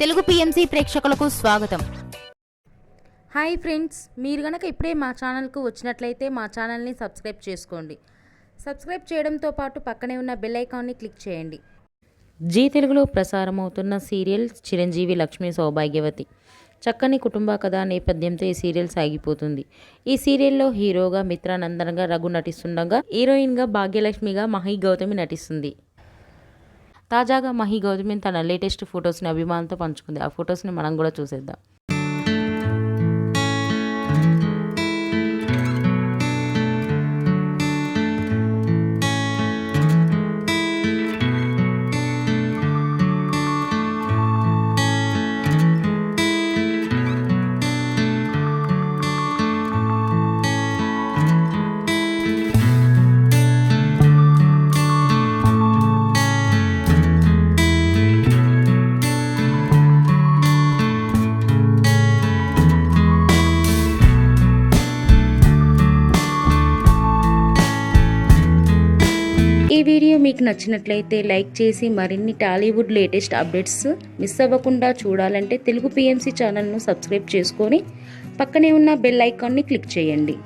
Telugu PMC ప్రేక్షకులకు స్వాగతం. Hi friends, మీరు గనక ఇప్పుడే మా ఛానల్కు వచ్చినట్లయితే మా ఛానల్ని సబ్స్క్రైబ్ చేసుకోండి. సబ్స్క్రైబ్ చేయడంతో పాటు పక్కనే ఉన్న బెల్ ఐకాన్ని క్లిక్ చేయండి. జీ తెలుగులో ప్రసారమవుతున్న సీరియల్ చిరంజీవి లక్ష్మీ సౌభాగ్యవతి. చక్కని కుటుంబ కథ నేపథ్యంతో ఈ సీరియల్ సాగిపోతుంది. ఈ సీరియల్లో హీరోగా మిత్రానందన్గా రఘు నటిస్తుండగా, హీరోయిన్గా భాగ్యలక్ష్మిగా మహి గౌతమి నటిస్తుంది. తాజాగా మహి గౌతమి తన లేటెస్ట్ ఫొటోస్ని అభిమానులతో పంచుకుంది. ఆ ఫొటోస్ని మనం కూడా చూసేద్దాం. ఈ వీడియో మీకు నచ్చినట్లయితే లైక్ చేసి మరిన్ని టాలీవుడ్ లేటెస్ట్ అప్డేట్స్ మిస్ అవ్వకుండా చూడాలంటే తెలుగు పిఎంసి ఛానల్ను సబ్స్క్రైబ్ చేసుకొని పక్కనే ఉన్న బెల్ ఐకాన్ని క్లిక్ చేయండి.